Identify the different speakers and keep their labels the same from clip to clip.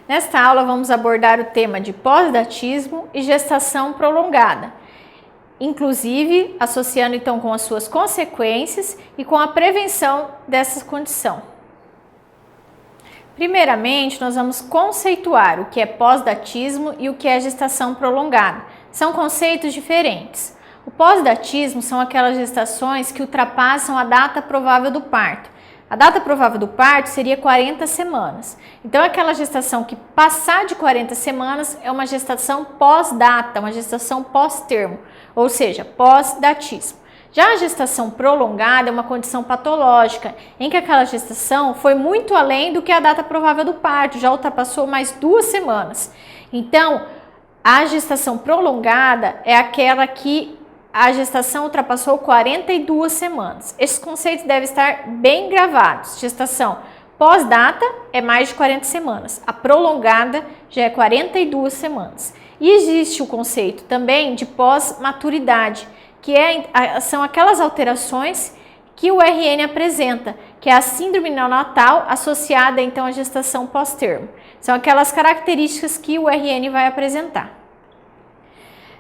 Speaker 1: Nesta aula vamos abordar o tema de pós-datismo e gestação prolongada, inclusive associando então com as suas consequências e com a prevenção dessa condição. Primeiramente, nós vamos conceituar o que é pós-datismo e o que é gestação prolongada. São conceitos diferentes. O pós-datismo são aquelas gestações que ultrapassam a data provável do parto. A data provável do parto seria 40 semanas. Então, aquela gestação que passar de 40 semanas é uma gestação pós-data, uma gestação pós-termo, ou seja, pós-datismo. Já a gestação prolongada é uma condição patológica, em que aquela gestação foi muito além do que a data provável do parto, já ultrapassou mais 2 semanas. Então, a gestação prolongada é aquela que a gestação ultrapassou 42 semanas. Esses conceitos devem estar bem gravados. Gestação pós-data é mais de 40 semanas. A prolongada já é 42 semanas. E existe o conceito também de pós-maturidade, que são aquelas alterações que o RN apresenta, que é a síndrome neonatal associada então à gestação pós-termo. São aquelas características que o RN vai apresentar.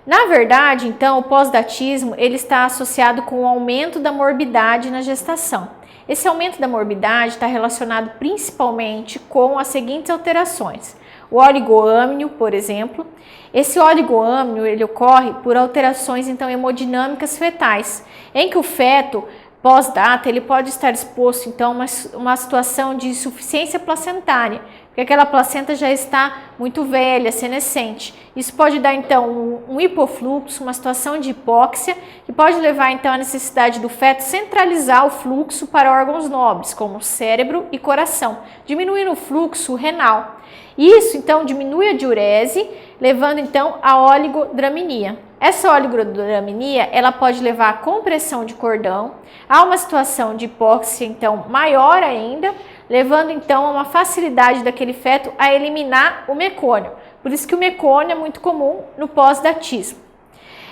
Speaker 1: Na verdade, então, o pós-datismo ele está associado com o aumento da morbidade na gestação. Esse aumento da morbidade está relacionado principalmente com as seguintes alterações. O oligoâmnio, por exemplo. Esse oligoâmnio ele ocorre por alterações então hemodinâmicas fetais, em que o feto pós-data ele pode estar exposto então a uma situação de insuficiência placentária, porque aquela placenta já está muito velha, senescente. Isso pode dar então um hipofluxo, uma situação de hipóxia, que pode levar então à necessidade do feto centralizar o fluxo para órgãos nobres, como cérebro e coração, diminuindo o fluxo renal. Isso então diminui a diurese, levando então à oligodraminia. Essa oligodraminia, ela pode levar à compressão de cordão, a uma situação de hipóxia então maior ainda, levando então a uma facilidade daquele feto a eliminar o mecônio. Por isso que o mecônio é muito comum no pós-datismo.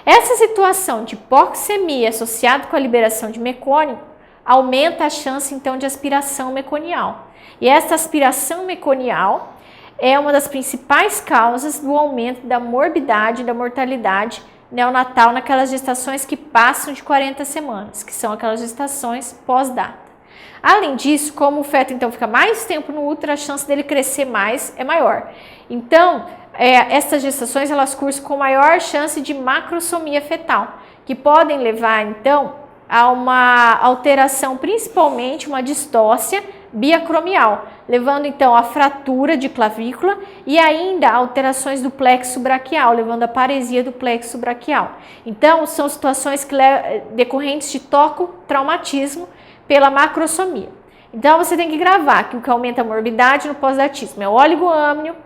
Speaker 1: Essa situação de hipoxemia associada com a liberação de mecônio aumenta a chance então de aspiração meconial. E essa aspiração meconial é uma das principais causas do aumento da morbidade e da mortalidade neonatal naquelas gestações que passam de 40 semanas, que são aquelas gestações pós-data. Além disso, como o feto então fica mais tempo no útero, a chance dele crescer mais é maior. Então, essas gestações elas cursam com maior chance de macrosomia fetal, que podem levar então a uma alteração, principalmente uma distócia biacromial, levando então a fratura de clavícula e ainda alterações do plexo braquial, levando a paresia do plexo braquial. Então, são situações decorrentes de tocotraumatismo pela macrosomia. Então, você tem que gravar que o que aumenta a morbidade no pós-datismo é o oligoâmnio,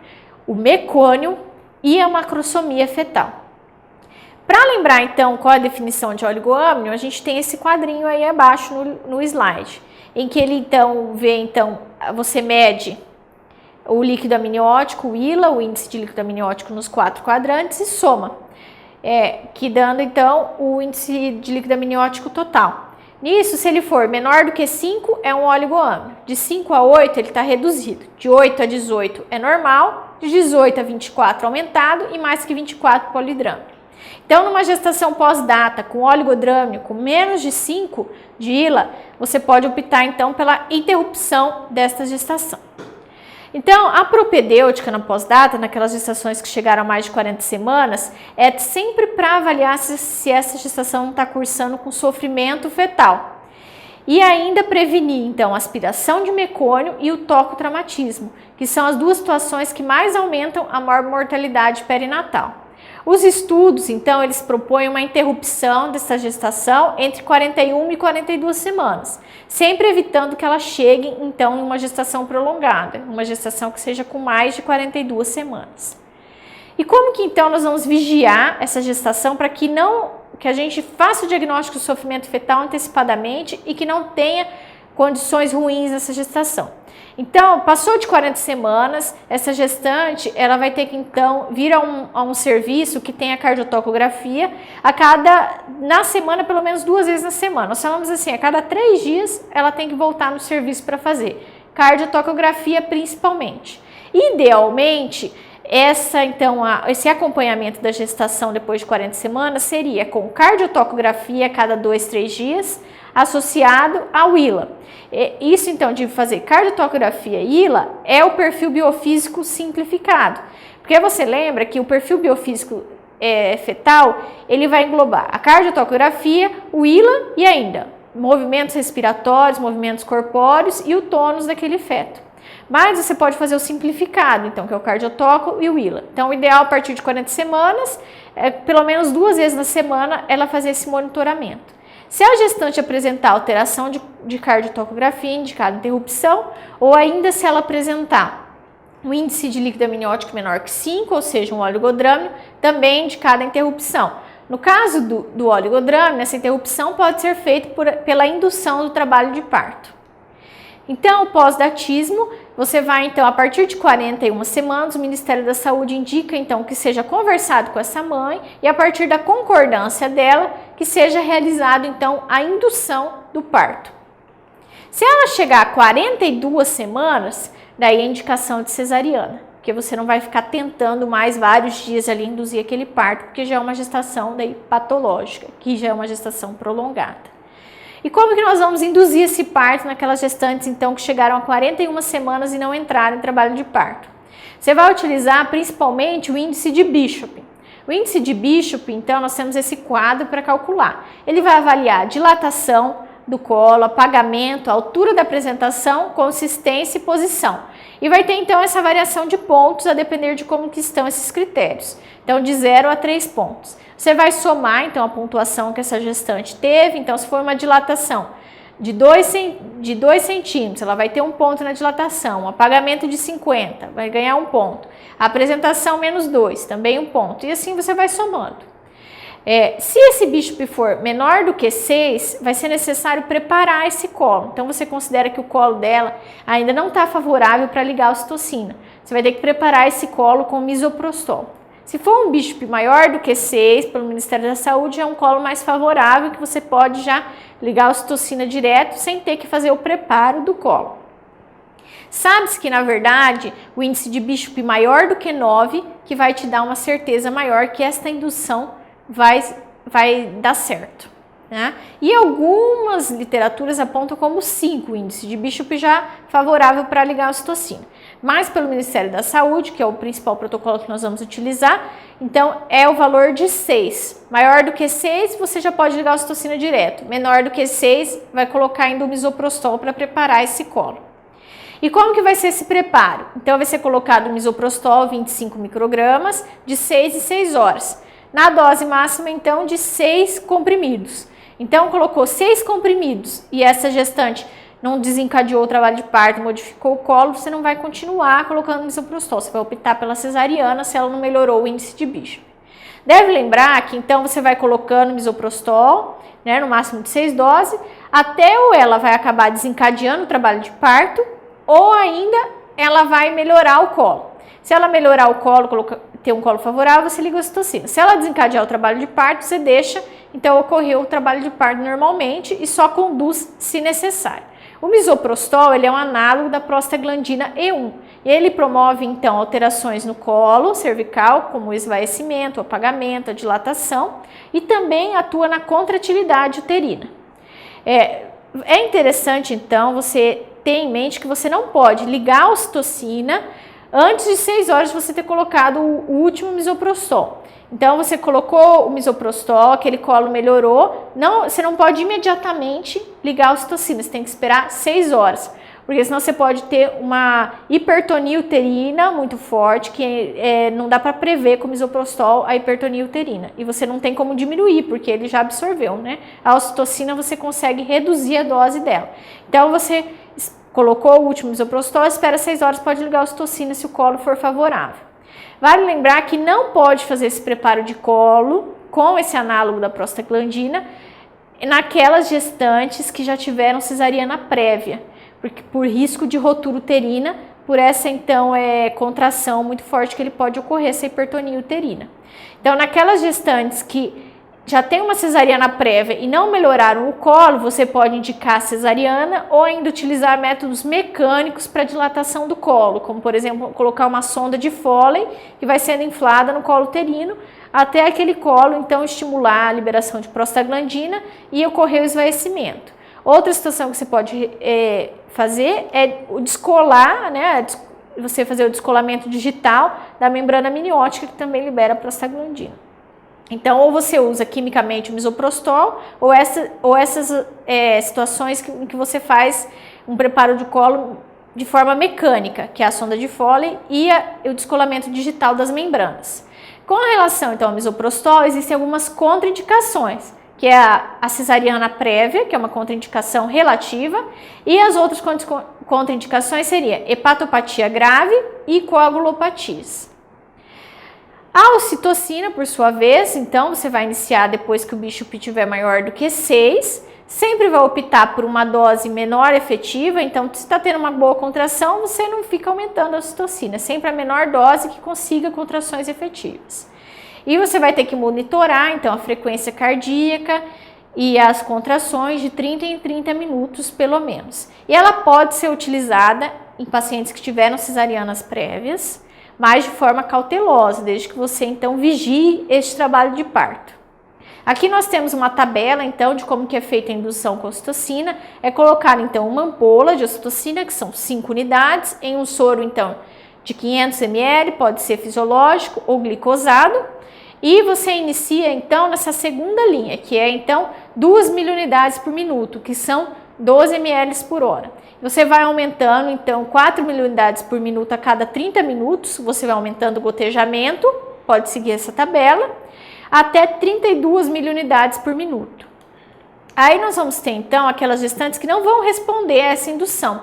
Speaker 1: o mecônio e a macrosomia fetal. Para lembrar então qual é a definição de oligoâmnio, a gente tem esse quadrinho aí abaixo no slide, em que ele então você mede o líquido amniótico, o ILA, o índice de líquido amniótico nos 4 quadrantes e soma, que dando então o índice de líquido amniótico total. Nisso, se ele for menor do que 5, é um oligoâmnio. De 5 a 8, ele está reduzido. De 8 a 18 é normal, de 18 a 24 aumentado e mais que 24 polidrâmio. Então, numa gestação pós-data com oligodrâmio com menos de 5 de ILA, você pode optar então pela interrupção desta gestação. Então, a propedêutica na pós-data, naquelas gestações que chegaram a mais de 40 semanas, é sempre para avaliar se essa gestação não está cursando com sofrimento fetal. E ainda prevenir, então, a aspiração de mecônio e o tocotraumatismo, que são as duas situações que mais aumentam a mortalidade perinatal. Os estudos, então, eles propõem uma interrupção dessa gestação entre 41 e 42 semanas, sempre evitando que ela chegue, então, em uma gestação prolongada, uma gestação que seja com mais de 42 semanas. E como que, então, nós vamos vigiar essa gestação para que a gente faça o diagnóstico do sofrimento fetal antecipadamente e que não tenha condições ruins nessa gestação? Então, passou de 40 semanas, essa gestante ela vai ter que então vir a um serviço que tem a cardiotocografia na semana, pelo menos 2 vezes na semana. Nós falamos assim, a cada 3 dias ela tem que voltar no serviço para fazer cardiotocografia principalmente. Idealmente, esse acompanhamento da gestação depois de 40 semanas seria com cardiotocografia a cada 2, 3 dias, associado ao ILA. Isso então de fazer cardiotocografia e ILA é o perfil biofísico simplificado, porque você lembra que o perfil biofísico fetal, ele vai englobar a cardiotocografia, o ILA e ainda movimentos respiratórios, movimentos corpóreos e o tônus daquele feto. Mas você pode fazer o simplificado, então, que é o cardiotoco e o ILA. Então, o ideal a partir de 40 semanas, pelo menos 2 vezes na semana, ela fazer esse monitoramento. Se a gestante apresentar alteração de cardiotocografia, indicada interrupção, ou ainda se ela apresentar um índice de líquido amniótico menor que 5, ou seja, um oligodrâmio, também indicada interrupção. No caso do oligodrâmio, essa interrupção pode ser feita pela indução do trabalho de parto. Então, o pós-datismo, você vai, então, a partir de 41 semanas, o Ministério da Saúde indica, então, que seja conversado com essa mãe e, a partir da concordância dela, que seja realizado, então, a indução do parto. Se ela chegar a 42 semanas, daí a indicação de cesariana, porque você não vai ficar tentando mais vários dias ali induzir aquele parto, porque já é uma gestação daí patológica, que já é uma gestação prolongada. E como que nós vamos induzir esse parto naquelas gestantes, então, que chegaram a 41 semanas e não entraram em trabalho de parto? Você vai utilizar principalmente o índice de Bishop. O índice de Bishop, então, nós temos esse quadro para calcular. Ele vai avaliar a dilatação do colo, apagamento, altura da apresentação, consistência e posição. E vai ter, então, essa variação de pontos a depender de como que estão esses critérios. Então, de 0 a 3 pontos. Você vai somar, então, a pontuação que essa gestante teve. Então, se for uma dilatação de 2 centímetros, ela vai ter 1 ponto na dilatação. Um apagamento de 50, vai ganhar 1 ponto. A apresentação, menos 2, também 1 ponto. E assim você vai somando. Se esse Bishop for menor do que 6, vai ser necessário preparar esse colo. Então, você considera que o colo dela ainda não está favorável para ligar a ocitocina. Você vai ter que preparar esse colo com misoprostol. Se for um Bishop maior do que 6, pelo Ministério da Saúde, é um colo mais favorável, que você pode já ligar a ocitocina direto, sem ter que fazer o preparo do colo. Sabe-se que, na verdade, o índice de Bishop maior do que 9, que vai te dar uma certeza maior que esta indução vai dar certo, né? E algumas literaturas apontam como 5 o índice de Bishop já favorável para ligar a ocitocina. Mas pelo Ministério da Saúde, que é o principal protocolo que nós vamos utilizar, então é o valor de 6. Maior do que 6, você já pode ligar a ocitocina direto. Menor do que 6, vai colocar ainda o misoprostol para preparar esse colo. E como que vai ser esse preparo? Então vai ser colocado o misoprostol, 25 microgramas, de 6 em 6 horas. Na dose máxima, então, de 6 comprimidos. Então, colocou 6 comprimidos e essa gestante não desencadeou o trabalho de parto, modificou o colo, você não vai continuar colocando misoprostol. Você vai optar pela cesariana se ela não melhorou o índice de Bishop. Deve lembrar que, então, você vai colocando misoprostol, né, no máximo de 6 doses, até ou ela vai acabar desencadeando o trabalho de parto, ou ainda ela vai melhorar o colo. Se ela melhorar o colo, ter um colo favorável, você liga a ocitocina. Se ela desencadear o trabalho de parto, você deixa, então, ocorrer o trabalho de parto normalmente e só conduz se necessário. O misoprostol, ele é um análogo da prostaglandina E1. E ele promove, então, alterações no colo cervical, como o esvaecimento, o apagamento, a dilatação, e também atua na contratilidade uterina. É interessante, então, você ter em mente que você não pode ligar a ocitocina antes de 6 horas de você ter colocado o último misoprostol. Então, você colocou o misoprostol, aquele colo melhorou, você não pode imediatamente ligar a ocitocina, você tem que esperar 6 horas, porque senão você pode ter uma hipertonia uterina muito forte, que não dá para prever com o misoprostol a hipertonia uterina, e você não tem como diminuir, porque ele já absorveu, né? A ocitocina você consegue reduzir a dose dela. Então, você colocou o último misoprostol, espera 6 horas, pode ligar a ocitocina se o colo for favorável. Vale lembrar que não pode fazer esse preparo de colo com esse análogo da prostaglandina naquelas gestantes que já tiveram cesariana prévia, porque por risco de rotura uterina, por essa então contração muito forte que ele pode ocorrer, essa hipertonia uterina. Então, naquelas gestantes que já tem uma cesariana prévia e não melhoraram o colo, você pode indicar cesariana ou ainda utilizar métodos mecânicos para dilatação do colo, como por exemplo, colocar uma sonda de Foley que vai sendo inflada no colo uterino até aquele colo, então estimular a liberação de prostaglandina e ocorrer o esvaecimento. Outra situação que você pode fazer é o descolar, né? Você fazer o descolamento digital da membrana amniótica, que também libera prostaglandina. Então, ou você usa quimicamente o misoprostol, ou essas situações em que você faz um preparo de colo de forma mecânica, que é a sonda de Foley e o descolamento digital das membranas. Com relação, então, ao misoprostol, existem algumas contraindicações, que é a cesariana prévia, que é uma contraindicação relativa, e as outras contraindicações seriam hepatopatia grave e coagulopatias. A ocitocina, por sua vez, então você vai iniciar depois que o bicho-P tiver maior do que 6, sempre vai optar por uma dose menor efetiva, então se está tendo uma boa contração, você não fica aumentando a ocitocina, sempre a menor dose que consiga contrações efetivas. E você vai ter que monitorar, então, a frequência cardíaca e as contrações de 30 em 30 minutos, pelo menos. E ela pode ser utilizada em pacientes que tiveram cesarianas prévias, mas de forma cautelosa, desde que você então vigie este trabalho de parto. Aqui nós temos uma tabela então de como que é feita a indução com ocitocina. É colocar então uma ampola de ocitocina, que são 5 unidades, em um soro então de 500 ml, pode ser fisiológico ou glicosado. E você inicia então nessa segunda linha, que é então 2.000 unidades por minuto, que são 12 ml por hora. Você vai aumentando, então, 4.000 unidades por minuto a cada 30 minutos, você vai aumentando o gotejamento, pode seguir essa tabela, até 32.000 unidades por minuto. Aí nós vamos ter, então, aquelas gestantes que não vão responder a essa indução,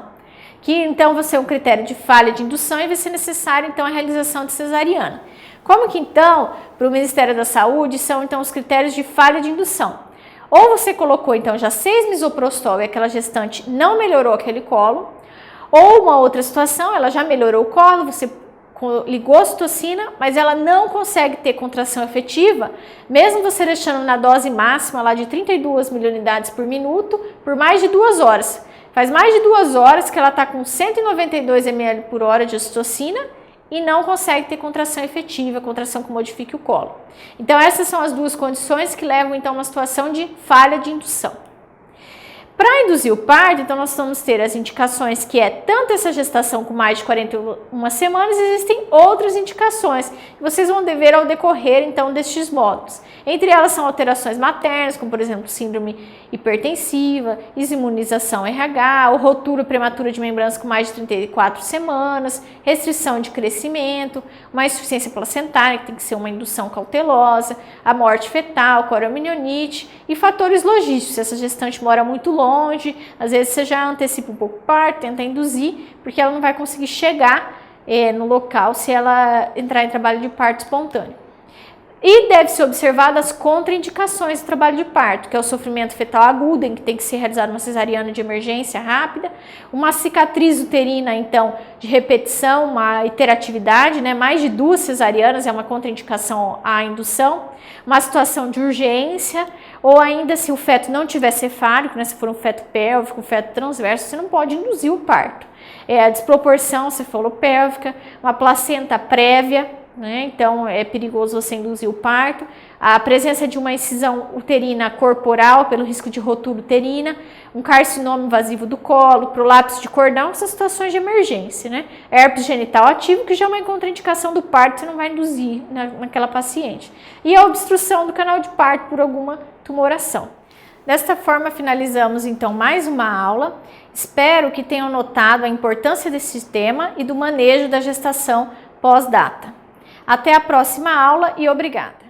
Speaker 1: que, então, vai ser um critério de falha de indução e vai ser necessário, então, a realização de cesariana. Como que, então, para o Ministério da Saúde, são, então, os critérios de falha de indução? Ou você colocou, então, já 6 misoprostol e aquela gestante não melhorou aquele colo, ou uma outra situação, ela já melhorou o colo, você ligou a ocitocina, mas ela não consegue ter contração efetiva, mesmo você deixando na dose máxima lá de 32.000 unidades por minuto, por mais de 2 horas. Faz mais de 2 horas que ela está com 192 ml por hora de ocitocina, e não consegue ter contração efetiva, contração que modifique o colo. Então essas são as duas condições que levam então a uma situação de falha de indução. Para induzir o parto, então nós vamos ter as indicações que é tanto essa gestação com mais de 41 semanas, existem outras indicações que vocês vão ver ao decorrer então destes módulos. Entre elas são alterações maternas, como por exemplo síndrome hipertensiva, imunização RH, ou rotura prematura de membranas com mais de 34 semanas, restrição de crescimento, uma insuficiência placentária, que tem que ser uma indução cautelosa, a morte fetal, coroamnionites e fatores logísticos, se essa gestante mora muito longe, às vezes você já antecipa um pouco o parto, tenta induzir, porque ela não vai conseguir chegar no local se ela entrar em trabalho de parto espontâneo. E deve ser observado as contraindicações do trabalho de parto, que é o sofrimento fetal agudo, em que tem que ser realizada uma cesariana de emergência rápida, uma cicatriz uterina, então, de repetição, uma iteratividade, né? Mais de 2 cesarianas é uma contraindicação à indução, uma situação de urgência, ou ainda se o feto não tiver cefálico, né? Se for um feto pélvico, um feto transverso, você não pode induzir o parto. A desproporção cefalopélvica, uma placenta prévia, né? Então é perigoso você induzir o parto, a presença de uma incisão uterina corporal pelo risco de rotura uterina, um carcinoma invasivo do colo, prolapso de cordão, essas situações de emergência, né? Herpes genital ativo, que já é uma contraindicação do parto, você não vai induzir naquela paciente. E a obstrução do canal de parto por alguma tumoração. Desta forma, finalizamos então mais uma aula. Espero que tenham notado a importância desse tema e do manejo da gestação pós-data. Até a próxima aula e obrigada!